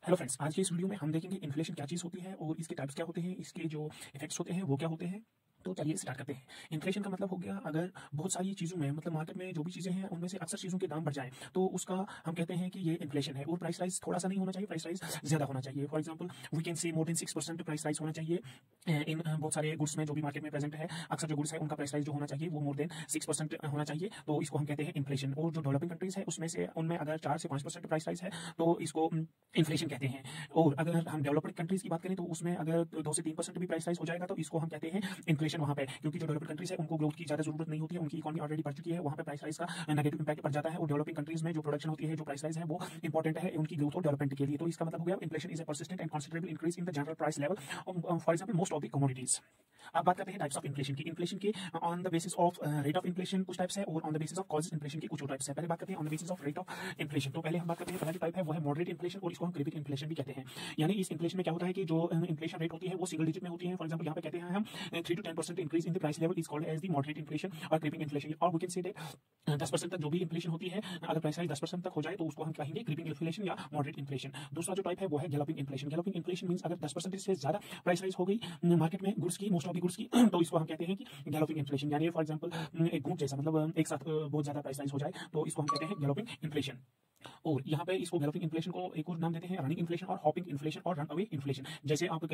Hello friends, आज की इस वीडियो में हम देखेंगे इन्फ्लेशन क्या चीज़ होती है और इसके टाइप्स क्या होते हैं, इसके जो इफेक्ट्स होते हैं वो क्या होते हैं। तो चलिए स्टार्ट करते हैं। इन्फ्लेशन का मतलब हो गया अगर बहुत सारी चीज़ों में मतलब मार्केट में जो भी चीज़ें हैं उनमें से अक्सर चीज़ों के दाम बढ़ जाएँ तो उसका हम कहते हैं कि ये इन्फ्लेशन है। और प्राइस राइज थोड़ा सा नहीं होना चाहिए, प्राइस राइज ज़्यादा होना चाहिए। फॉर एग्जाम्पल वी कैन से मोर देन 6% प्राइस राइज होना चाहिए इन बहुत सारे गुड्स में जो भी मार्केट में प्रेजेंट है। अक्सर जो गुड्स है उनका प्राइस राइज जो होना चाहिए वो मोर देन 6% होना चाहिए, तो इसको हम कहते हैं इन्फ्लेशन। और जो डेवलपिंग कंट्रीज है उसमें से उनमें अगर 4 से 5% प्राइस राइज है तो इसको इन्फ्लेशन कहते हैं। और अगर हम डेवलप्ड कंट्रीज की बात करें तो उसमें अगर 2 से 3% भी प्राइस राइज हो जाएगा तो इसको हम कहते हैं इन्फ्लेशन वहाँ पे, क्योंकि जो डेवलप्ड कंट्रीज है उनको ग्रोथ की ज्यादा जरूरत नहीं होती है, उनकी इकोनॉमी ऑलरेडी बढ़ चुकी है, वहाँ पे प्राइस राइज का नेगेटिव इंपैक्ट पड़ जाता है। और डेवलपिंग कंट्रीज में जो प्रोडक्शन होती है, जो प्राइस राइज है वो इंपॉर्टेंट है उनकी ग्रोथ और डेवलपमेंट के लिए। तो इसका मतलब हो गया inflation is a persistent and considerable increase in the general price level for example most of the commodities. अब बात करते हैं टाइप्स ऑफ इन्फ्लेशन की। इन्फ्लेशन के on the basis of rate of inflation कुछ टाइप्स है और on the basis of causes inflation के कुछ और टाइप्स है। पहले बात करते हैं on the basis of rate of inflation. तो पहले हम बात करते हैं पहला जो टाइप है वो है मॉडरेट इन्फ्लेशन और इसको हम क्रीपिंग इन्फ्लेशन भी कहते हैं। यानी इस इन्फ्लेशन में क्या होता है कि जो इन्फ्लेशन रेट होती है वो सिंगल डिजिट में होती है। फॉर एग्जांपल यहाँ पे कहते हैं हम 3 to 10% increase in the price level is called as the moderate inflation और क्रीपिंग इन्फ्लेशन। और वी कैन से दैट 10% तक जो भी इन्फ्लेशन होती है, अगर प्राइस राइज 10% तक हो जाए तो उसको हम कहेंगे क्रीपिंग इन्फ्लेशन या मॉडरेट इन्फ्लेशन। दूसरा जो टाइप है वो है galloping inflation. Galloping inflation means अगर 10% से ज्यादा प्राइस राइज हो गई मार्केट में गुड्स की, मोस्ट ऑफ द गुड्स की, तो इसको हम कहते हैं कि गैलोपिंग इन्फ्लेशन। यानी फॉर एग्जांपल एक गुड जैसा मतलब एक साथ बहुत ज्यादा प्राइस राइज हो जाए तो इसको हम कहते हैं गैलोपिंग इन्फ्लेशन। और यहाँ पे इसको गैलोपिंग इन्फ्लेशन को एक और नाम देते हैं रनिंग इन्फ्लेशन और हॉपिंग इन्फ्लेशन और रन अवे इन्फ्लेशन। जैसे आप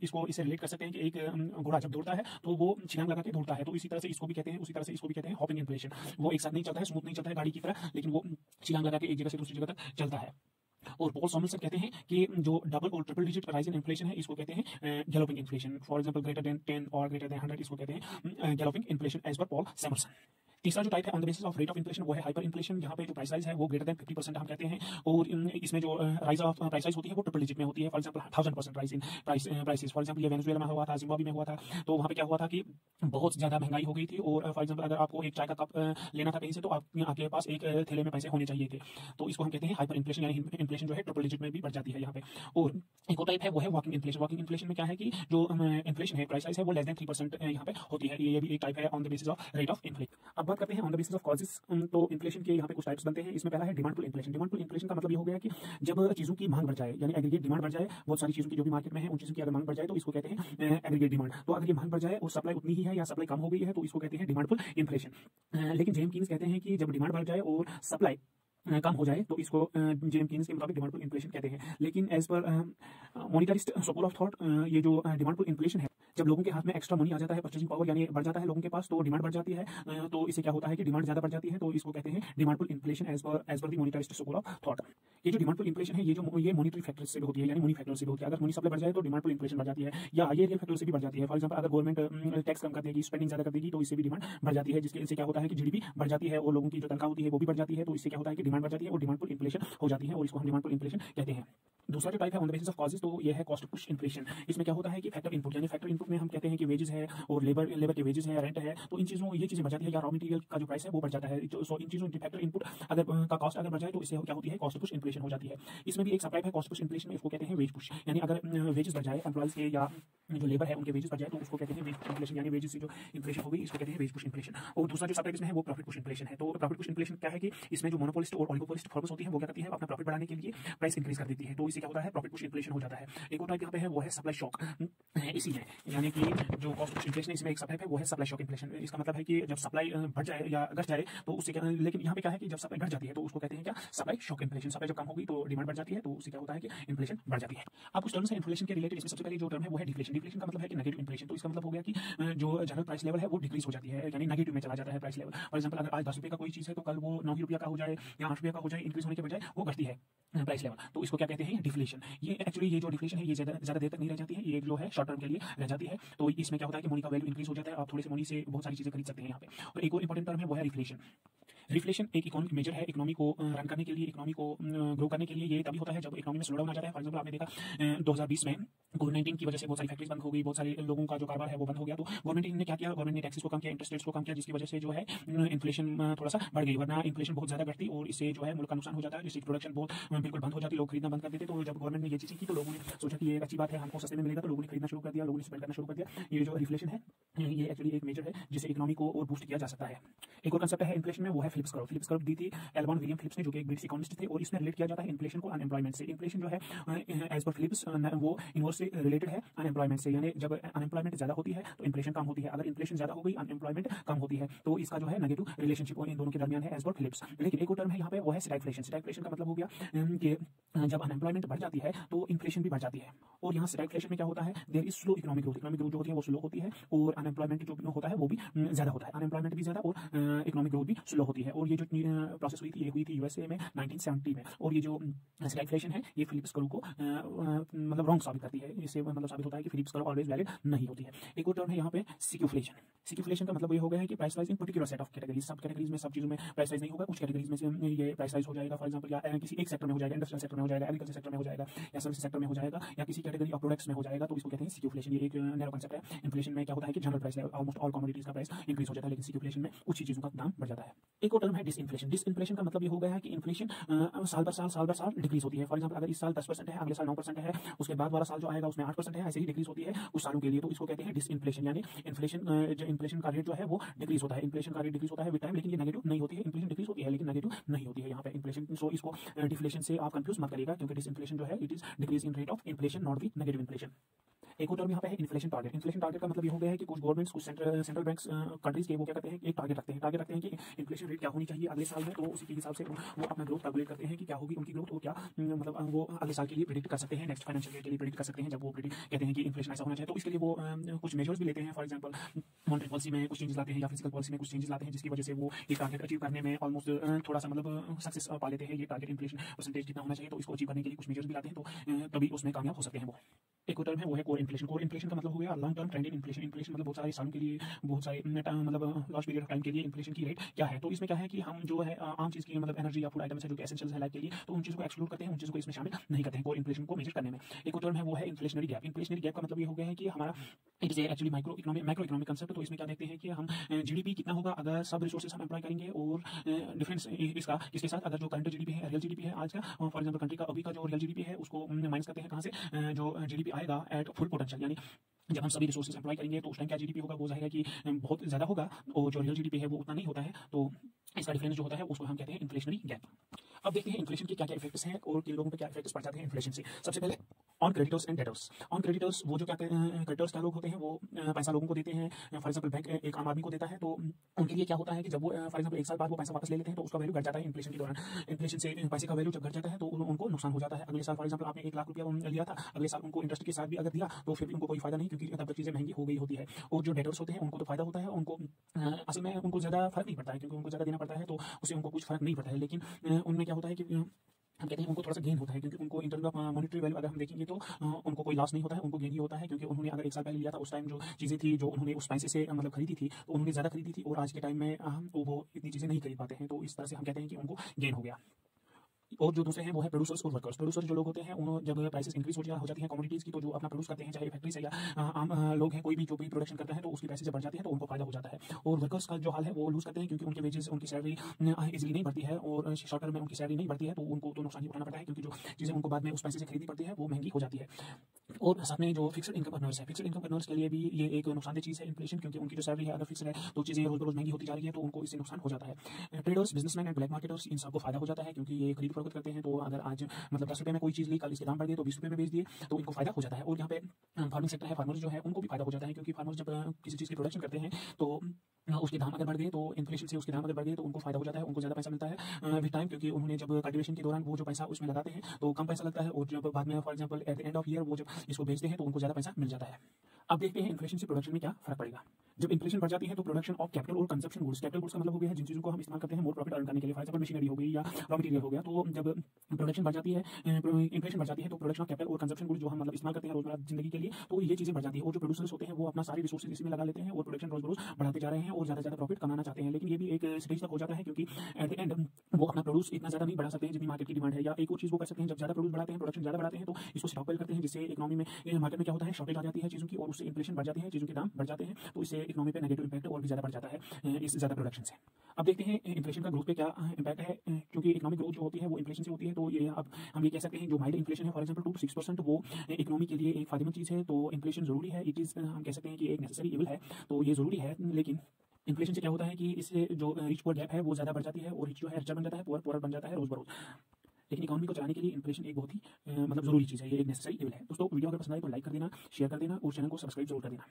इसको इससे रिलेट कर सकते हैं कि एक घोड़ा जब दौड़ता है तो वो छलांग लगा के दौड़ता है, तो इसी तरह से इसको भी कहते हैं, उसी तरह से इसको भी कहते हैं हॉपिंग इन्फ्लेशन। वो एक साथ नहीं चलता है, स्मूथ नहीं चलता है गाड़ी की तरह, लेकिन वो छलांग लगा के एक जगह से दूसरी जगह तक चलता है। और पॉल सॉमरसेट कहते हैं कि जो डबल और triple digit rise in inflation है इसको कहते हैं galloping inflation. For example greater than 10 और ग्रेटर देन 100 इसको कहते हैं galloping inflation as per Paul Somerset. तीसरा जो टाइप है on the basis of rate of inflation वो है हाइपर इन्फ्लेशन। यहाँ पे जो प्राइस राइज है वो ग्रेटर देन 50% हम कहते हैं। और इसमें जो राइज ऑफ प्राइस राइज होती है वो ट्रिपल डिजिट में होती है। For example 1000% rise in prices. For example ये वेनेजुएला में हुआ था, जिम्बाब्वे में हुआ था। तो वहाँ पे क्या हुआ था कि बहुत ज्यादा महंगाई हो गई थी और फॉर एग्जांपल अगर आपको एक चाय का कप लेना था कहीं से तो आपके पास एक थैले में पैसे होने चाहिए थे। तो इसको हम कहते हैं हाइपर इन्फ्लेशन, यानी इन्फ्लेशन जो है ट्रिपल डिजिट में भी बढ़ जाती है यहाँ पे। और एक और टाइप है वो है वॉकिंग इन्फ्लेशन। वॉकिंग इन्फ्लेशन में क्या है कि जो इन्फ्लेशन है प्राइस राइज है वो लेस देन 3% यहाँ पे होती है। ये भी एक टाइप है on the basis of rate of inflation. अब बात करते हैं on the basis of causes. तो इन्फ्लेशन के यहाँ पे कुछ टाइप्स बनते हैं। इसमें पहला है demand pull inflation. Demand pull inflation का मतलब ये हो गया कि जब चीजों की मांग बढ़ जाए, यानी एग्रीगेट डिमांड बढ़ जाए, बहुत सारी चीजों की जो भी मार्केट में है उन चीजों की अगर मांग बढ़ जाए तो इसको कहते हैं एग्रीगेट डिमांड। तो अगर ये मांग बढ़ जाए और सप्लाई उतनी ही है या सप्लाई कम हो गई है तो इसको कहते हैं डिमांड पुल इन्फ्लेशन। लेकिन जेम कीन्स कहते हैं कि जब डिमांड बढ़ जाए और सप्लाई कम हो जाए तो इसको जेम कीन्स के मुताबिक डिमांड पुल इन्फ्लेशन कहते हैं। लेकिन as per मॉनिटरिस्ट school of thought ये जो डिमांड पुल इन्फ्लेशन है, जब लोगों के हाथ में एक्स्ट्रा मनी आ जाता है, परचेजिंग पावर यानी बढ़ जाता है लोगों के पास, तो डिमांड बढ़ जाती है। तो इससे क्या होता है कि डिमांड ज्यादा बढ़ जाती है, तो इसको कहते हैं demand pull inflation as per the monetarist school of thought. ये जो डिमांड पुल इन्फ्लेशन है ये मॉनिटरी फैक्टर से भी होती है, यानी मनी फैक्टर से भी होती है। अगर मनी सप्लाई बढ़ जाए तो डिमांड पुल इन्फ्लेशन बढ़ जाती है, या ये रियल फैक्टर से भी बढ़ जाती है। फॉर एग्जांपल अगर गवर्नमेंट टैक्स कम कर देगी, स्पेंडिंग ज्यादा कर देगी तो इससे भी डिमांड बढ़ जाती है, जिससे क्या होता है कि जीडीपी बढ़ जाती है और लोगों की जो तनख्वाह होती है वो भी बढ़ जाती है। तो इससे क्या होता है कि डिमांड बढ़ जाती है और डिमांड पुल इन्फ्लेशन हो जाती है और इसको हम डिमांड पुल इन्फ्लेशन कहते हैं। दूसरा जो टाइप है on the basis of causes, तो ये है कॉस्ट पुश इन्फ्लेशन। इसमें क्या होता है कि फैक्टर इनपुट, यानी फैक्टर इनपुट में हम कहते हैं कि वेजेस है और लेबर के वेजेस है, रेंट है, तो इन चीजों ये चीजें बढ़ जाती है, या रॉ मटेरियल का जो प्राइस है वो बढ़ जाता है। सो इन चीजों फैक्टर इनपुट अगर का कॉस्ट अगर बढ़ जाए तो इससे क्या होती है कॉस्ट पुश इन्फ्लेशन हो जाती है। इसमें भी एक सब टाइप है कॉस्ट पुश इन्फ्लेशन में, इसको कहते हैं वेज पुश। यानी अगर वेजेस बढ़ जाए एम्प्लॉइज के या जो लेबर है उनके वेजेस बढ़ जाए तो उसको कहते हैं वेज पुश इन्फ्लेशन, यानी वेजेस से जो इन्फ्लेशन हो गई इसको कहते हैं वेज पुश इन्फ्लेशन। और दूसरा जो सब टाइप इसमें है वो प्रॉफिट पुश इन्फ्लेशन है। तो प्रॉफिट पुश इन्फ्लेशन क्या है कि इसमें जो मोनोपोलिस्ट और ओलिगोपोलिस्ट फर्म्स होती है वो क्या करती है अपना प्रॉफिट बढ़ाने के लिए प्राइस इंक्रीज कर देती है, तो इससे क्या होता है प्रॉफिट पुश इन्फ्लेशन हो जाता है। एक और टाइप यहाँ पे है वो है सप्लाई शॉक इसी में, यानी कि जो कॉस्ट पुश इन्फ्लेशन है इसमें एक सब टाइप है वो है सप्लाई शॉक इन्फ्लेशन। इसका मतलब है कि जब सप्लाई बढ़ जाए या घट जाए तो उससे क्या, लेकिन यहाँ पे क्या है कि जब सप्लाई घट जाती है तो उसको कहते हैं क्या सप्लाई शॉक इन्फ्लेशन। सप्लाई जब कम हो गई तो डिमांड बढ़ जाती है, तो उससे क्या होता है कि इन्फ्लेशन बढ़ जाती है। अब कुछ टर्म्स है इन्फ्लेशन के रिलेटेड। इसमें सबसे पहले जो टर्म है वो है डिफ्लेशन। डिफ्लेशन का मतलब है कि नेगेटिव इन्फ्लेशन। तो इसका मतलब हो गया कि जो जनरल प्राइस लेवल है वो डिक्रीज हो जाती है, यानी नेगेटिव में चला जाता है प्राइस लेवल। फॉर एग्जांपल अगर आज 10 रुपये का कोई चीज है तो कल वो 9 रुपये का हो जाए या 8 रुपये का हो जाए, इंक्रीज होने के बजाय वो घटती है प्राइस लेवल, तो इसको क्या कहते हैं डिफ्लेशन। ये एक्चुअली ये जो डिफ्लेशन है ये ज्यादा देर तक नहीं रह जाती है, ये जो है शॉर्ट टर्म के लिए रह जाती है। तो इसमें क्या होता है कि मनी का वैल्यू इंक्रीज हो जाता है, आप थोड़े से मनी से बहुत सारी चीजें खरीद सकते हैं यहाँ पे। और एक और इंपॉर्टेंट टर्म है वो है रिफ्लेशन। रिफ्लेशन एक इकोनॉमिक मेजर है, इकोनॉमी को रन करने के लिए, इकोनॉमी को ग्रो करने के लिए। ये तभी होता है जब इकोनॉमी में स्लो डाउन आ जाता है। फॉर एग्जांपल आपने देखा 2020 में कोविड-19 की वजह से बहुत सारी फैक्ट्रीज बंद हो गई, बहुत सारे लोगों का जो कारोबार है वो बंद हो गया। तो गवर्नमेंट ने क्या किया, गवर्नमेंट ने टैक्सेस को कम किया, इंटरेस्ट रेट्स को कम किया, जिसकी वजह से जो है इन्फ्लेशन थोड़ा-सा बढ़ गई, वरना इन्फ्लेशन बहुत ज़्यादा बढ़ती और इससे जो है मुल्क का नुकसान हो जाता है, जिससे प्रोडक्शन बहुत बिल्कुल बंद हो जाती, लोग खरीदना बंद कर देते। तो जब गवर्नमेंट ने ये चीज़ की तो लोगों ने सोचा कि ये एक अच्छी बात है, हमको सस्ते में मिलेगा, तो लोगों ने खरीदना शुरू कर दिया, लोगों ने स्पेंड करना शुरू कर दिया। ये जो रिफ्लेशन है ये एक्चुअली एक मेजर है जिससे इकोनॉमी को और बूस्ट किया जा सकता है। एक और कंसेप्ट है इन्फ्लेशन में, वो है फिलिप्स कर्व। फिलिप्स कर्व दी थी एल्बॉन विलियम फिलिप्स ने, जो कि एक ब्रिटिश इकोनॉमिस्ट थे, और इसमें रिलेट किया जाता है इन्फ्लेशन को अनएम्प्लॉयमेंट से। इन्फ्लेशन जो है एज पर फिलिप्स वो इनवर्सली रिलेटेड है अनएम्प्लॉयमेंट से, यानी जब अनएम्प्लॉयमेंट ज्यादा होती है तो इन्फ्लेशन कम होती है, अगर इन्फ्लेशन ज्यादा हो गई अनएम्प्लॉयमेंट कम होती है, तो इसका जो है नेगेटिव रिलेशनशिप इन दोनों के दरमियान है एज पर फिलिप्स। लेकिन एक और टर्म है यहाँ पे, वो है स्टैगफ्लेशन। स्टैगफ्लेशन का मतलब हो गया कि जब अनएम्प्लॉयमेंट बढ़ जाती है तो इन्फ्लेशन भी बढ़ जाती है, और यहाँ स्टैगफ्लेशन में क्या होता है, there is slow economic growth. Economic growth जो होती है वो स्लो होती है, और अनएम्प्लॉयमेंट जो होता है वो भी ज्यादा होता है, अनएम्प्लॉयमेंट भी ज्यादा और इकोनॉमिक ग्रोथ भी स्लो होती है। और ये जो प्रोसेस हुई थी ये हुई थी यूएसए में 1970 में, और ये जो स्टैगफ्लेशन है ये फिलिप्स कर्व को मतलब रॉन्ग साबित करती है, इससे मतलब साबित होता है कि फिलिप्स कर्व ऑलवेज वैलिड नहीं होती है। एक और टर्म है यहाँ पे स्टैगफ्लेशन। स्टैगफ्लेशन का मतलब ये हो गया है कि price rise in particular set of categories, सब कैटेगरीज में सब चीजों में प्राइस राइज नहीं होगा, कुछ कैटेगरीज में से ये प्राइस राइज हो जाएगा, फॉर एग्जांपल या किसी एक सेक्टर में हो जाएगा, इंडस्ट्रियल सेक्टर में हो जाएगा, एग्रीकल्चर सेक्टर में हो जाएगा, या सर्विस सेक्टर में हो जाएगा, या किसी कैटेगरी ऑफ प्रोडक्ट्स में हो जाएगा, तो इसको कहते हैं स्टैगफ्लेशन। ये एक नैरो कांसेप्ट है। इन्फ्लेशन में क्या होता है कि general price almost all commodities का प्राइस इंक्रीज हो जाता है, लेकिन स्टैगफ्लेशन में कुछ ही चीजों का दाम बढ़ जाता है। एक और टर्म है डिसइन्फ्लेशन। डिसइन्फ्लेशन का मतलब ये हो गया है कि इन्फ्लेशन साल बर साल डिक्रीज होती है। फॉर एग्जांपल अगर इस साल 10% है, अगले साल 9% है, उसके बाद वाला साल जो आएगा उसमें 8% है, ऐसे ही डिक्रीज होती है कुछ सालों के लिए, तो इसको कहते हैं डिसइन्फ्लेशन। यानी इन्फ्लेशन का रेट जो है वो डिक्रीज होता है, इन्फ्लेशन का रेट डिक्रीज होता है विद टाइम, लेकिन ये नेगेटिव नहीं होती है। इन्फ्लेशन डिक्रीज होती है लेकिन नेगेटिव नहीं होती है यहाँ पे इन्फ्लेशन। सो इसको डिफ्लेशन से आप कंफ्यूज मत करिएगा, क्योंकि डिसइन्फ्लेशन जो है it is decrease in rate of inflation, not the negative inflation. एक और टर्म यहाँ पे है इन्फ्लेशन टारगेट। इन्फ्लेशन टारगेट का मतलब ये हो गया है कि कुछ गवर्नमेंट्स, कुछ सेंट्रल बैंक्स कंट्रीज के वो क्या करते हैं, एक टारगेट रखते हैं कि इन्फ्लेशन रेट क्या होनी चाहिए अगले साल में, तो उसी के हिसाब से वो अपना ग्रोथ कैलकुलेट करते हैं कि क्या होगी उनकी ग्रोथ, और क्या मतलब वो अगले साल के लिए प्रेडिक्ट कर सकते हैं, नेक्स्ट फाइनेंशियल ईयर के लिए प्रेडिक्ट कर सकते हैं। जब वो कहते हैं कि इन्फ्लेशन ऐसा होना चाहिए, तो इसके लिए वो कुछ मेजर्स भी लेते हैं। फॉर एग्जाम्पल मॉनेटरी पॉलिसी में कुछ चेंजेस लाते हैं, या फिजिकल पॉलिसी में कुछ चेंजेस लाते हैं, जिसकी वजह से वो ये टारगेट अचीव करने में ऑलमोस्ट थोड़ा सा मतलब सक्सेस पा लेते हैं। ये टारगेट इन्फ्लेशन परसेंटेज कितना होना चाहिए, तो इसको अचीव करने के लिए कुछ मेजर्स भी लाते हैं, तो तभी उसमें कामयाब हो सकते हैं वो। एक और टर्म है वो है कोर इन्फ्लेशन। कोर इन्फ्लेशन का मतलब हो गया लॉन्ग टर्म ट्रेंड इन इन्फ्लेशन। इन्फ्लेशन मतलब बहुत सारे सालों के लिए, बहुत सारे मतलब लास्ट पीरियड ऑफ टाइम के लिए इन्फ्लेशन की रेट क्या है। तो इसमें क्या है कि हम जो है आम चीज़ की मतलब एनर्जी या फूड आइटम्स है जो कि एसेंशियल्स है लाइफ के लिए, तो उन चीज़ों को एक्सक्लूड करते हैं, उन चीज़ों को इसमें शामिल नहीं करते हैं कोर इन्फ्लेशन को मेजर करने में। एक और टर्म है वो है इन्फ्लेशनरी गैप। इन्फ्लेशनरी गैप का मतलब ये हो गया है कि हमारा it is actually macro economic concept. तो इसमें क्या देखते हैं कि हम जीडीपी कितना होगा अगर सब रिसोर्सेज हम एम्प्लॉय करेंगे, और डिफरेंस इसका किसके साथ, अगर जो करंट जीडीपी है, रियल जीडीपी है आज का, फॉर एग्जांपल कंट्री का अभी का जो रियल जीडीपी है उसको माइनस करते हैं कहाँ से, जो जीडीपी आएगा एट फुल पोटेंशियल, यानी जब हम सभी रिसोर्सेज एम्प्लॉय करेंगे तो उस टाइम क्या जीडीपी होगा, वो जाहिर है कि बहुत ज़्यादा होगा, और जो रियल जीडीपी है वो उतना नहीं होता है, तो इसका डिफरेंस जो होता है उसको हम कहते हैं इन्फ्लेशनरी गैप। अब देखते हैं इन्फ्लेशन के क्या क्या इफेक्ट्स हैं और किन लोगों पे क्या इफेक्ट्स पड़ जाते हैं इन्फ्लेशन से। सबसे पहले on creditors and debtors. On creditors वो जो क्या क्रेडिटर्स क्या लोग होते हैं, वो पैसा लोगों को देते हैं। फॉर एग्जांपल बैंक एक आम आदमी को देता है, तो उनके लिए क्या होता है कि जब वो फॉर एग्जांपल एक साल बाद वो पैसा वापस ले लेते हैं, तो उसका वैल्यू घट जाता है इन्फ्लेशन के दौरान। इन्फ्लेशन से पैसे का वैल्यू जब घट जाता है तो उनको नुकसान हो जाता है। अगले साल फॉर एग्जांपल आपने 1 लाख रुपया लिया था, अगले साल उनको इंटरेस्ट के साथ भी अगर दिया तो फिर भी उनको कोई फायदा नहीं, क्योंकि तब तक चीज़ें महंगी हो गई होती है। और जो डेटर्स होते हैं उनको तो फायदा होता है, उनको असल में उनको ज़्यादा फर्क नहीं पड़ता है, क्योंकि उनको ज़्यादा देना पड़ता है तो उससे उनको कुछ फर्क नहीं पड़ता है। लेकिन उनमें क्या होता है कि हम कहते हैं उनको थोड़ा सा गेन होता है, क्योंकि उनको in terms of monetary value अगर हम देखेंगे तो उनको कोई लॉस नहीं होता है, उनको गेन ही होता है, क्योंकि उन्होंने अगर 1 साल पहले लिया था उस टाइम जो चीज़ें थी जो उन्होंने उस पैसे से मतलब खरीदी थी तो उन्होंने ज़्यादा खरीदी थी, और आज के टाइम में वो इतनी चीज़ें नहीं खरीद पाते हैं, तो इस तरह से हम कहते हैं कि उनको गेन हो गया। और जो दूसरे हैं वो है प्रोड्यूसर्स और वर्कर्स। प्रोड्यूसर जो लोग होते हैं उन्होंने जब प्राइसेस इंक्रीज हो जाती हैं कमोडिटीज़ की, तो जो अपना प्रोड्यूस करते हैं चाहे फैक्ट्री से या आम लोग हैं, कोई भी जो भी प्रोडक्शन करता है तो उसकी प्राइसेस जब बढ़ जाती है तो उनको फायदा हो जाता है। और वर्कर्स का जो हाल है वो लूज करते हैं, क्योंकि उनके वेजेस, उनकी सैलरी इजीली नहीं बढ़ती है, और शॉर्ट टर्म में उनकी सैलरी नहीं बढ़ती है, तो उनको तो नुकसान ही उठाना पड़ता है, क्योंकि जो चीज़ें उनको बाद में उस पैसे से खरीदनी पड़ती है वो महंगी हो जाती है। और साथ में जो फिक्स्ड इनकम अर्नर्स है, फिक्स्ड इनकम अर्नर्स के लिए भी ये एक नुकसानदेह चीज़ है इन्फ्लेशन, क्योंकि उनकी जो सैलरी है अगर फिक्स है तो चीज़ें रोज रोज महंगी होती जा रही है, तो उनको इससे नुकसान हो जाता है। Traders, businessman and black marketers, इन सबको फायदा हो जाता है, क्योंकि ये खरीद फरोख्त करते हैं, तो अगर आज मतलब 10 रुपये में कोई चीज़ ली, कल इसके दाम बढ़ गए तो 20 रुपये में बेच दिए, तो इनको फायदा हो जाता है। और यहाँ पे फार्मिंग सेक्टर है, फार्मर्स जो है उनको भी फायदा हो जाता है, क्योंकि फार्मर्स जब किसी चीज़ की प्रोडक्शन करते हैं तो उसके दाम अगर बढ़ गए, तो इन्फ्लेशन से उसके दाम अगर बढ़ गए तो उनको फायदा हो जाता है, उनको ज़्यादा पैसा मिलता है विद टाइम, क्योंकि उन्होंने जब कल्टीवेशन के दौरान वो जो पैसा उसमें लगाते हैं तो कम पैसा लगता है, और जब बाद में for example at the end of year वो जब इसको बेचते हैं तो उनको ज़्यादा पैसा मिल जाता है। अब देखते हैं इन्फ्लेशन से प्रोडक्शन में क्या फर्क पड़ेगा। जब इन्फ्लेशन बढ़ जाती है तो प्रोडक्शन ऑफ कैपिटल और कंजप्शन गुड्स, कैपिटल गुड्स का मतलब हो गया है जिन चीज़ों को हम इस्तेमाल करते हैं मोर प्रॉफिट अर्न करने के लिए, फॉर एग्जाम्पल मशीनरी हो गई या रॉ मटेरियल हो गया। तो जब प्रोडक्शन बढ़ जाती है, इन्फ्लेशन बढ़ जाती है, तो प्रोडक्शन ऑफ कैपिटल और कंजप्शन गुड्स जो हम मतलब इस्तेमाल करते हैं रोजमर्रा जिंदगी के लिए, तो ये चीज़ें बढ़ जाती है। और जो प्रोड्यूसर्स होते हैं वो अपना सारी रिसोर्सेज इसी में लगा लेते हैं और प्रोडक्शन रोज रोज बढ़ाते जा रहे हैं और ज़्यादा से ज़्यादा प्रॉफिट कमाना चाहते हैं। लेकिन ये भी एक स्टेज तक हो जाता है, क्योंकि एट द एंड वो अपना प्रोड्यूस इतना ज़्यादा नहीं बढ़ा सकते हैं जितनी मार्केट की डिमांड है। या एक और चीज़ वो कर सकते हैं, जब ज़्यादा प्रोड्यूस बढ़ाते हैं, प्रोडक्शन ज़्यादा बढ़ाते हैं, तो इसको स्टॉक पिल करते हैं, जिससे इकोनॉमी में मार्केट में क्या होता है, शॉर्टेज आ जाती है चीज़ों की और उससे इन्फ्लेशन बढ़ जाती है, चीज़ों के दाम बढ़ जाते हैं, तो इससे इकोनॉमी पे नेगेटिव इंपैक्ट और भी ज़्यादा बढ़ जाता है इस ज़्यादा प्रोडक्शन से। अब देखते हैं इन्फ्लेशन का ग्रोथ पे क्या इम्पैक्ट है, क्योंकि इकोनॉमिक ग्रोथ जो होती है वो इन्फ्लेशन से होती है। तो ये अब हम ये कह सकते हैं जो माइल्ड इन्फ्लेशन है, फॉर एग्जांपल 2 to 6%, वो इकोनॉमी के लिए एक फायदेमंद चीज़ है। तो इन्फ्लेशन ज़रूरी है, इट इज़ हम कह सकते हैं कि एक नेसेसरी इविल है, तो ये ज़रूरी है। लेकिन इन्फ्लेशन से क्या होता है कि इससे जो रिच पुअर गैप है वो ज़्यादा बढ़ जाती है और रिच जो है रिचर बन जाता है, पुअर पुअर बन जाता है रोज़ बरोज़। लेकिन इकोनॉमी को चलाने के लिए इन्फ्लेशन एक बहुत ही मतलब ज़रूरी चीज़ है, ये एक नेसेसरी इविल है। दोस्तों वीडियो अगर पसंद आए तो लाइक कर देना, शेयर कर देना और चैनल को सब्सक्राइब जरूर कर देना।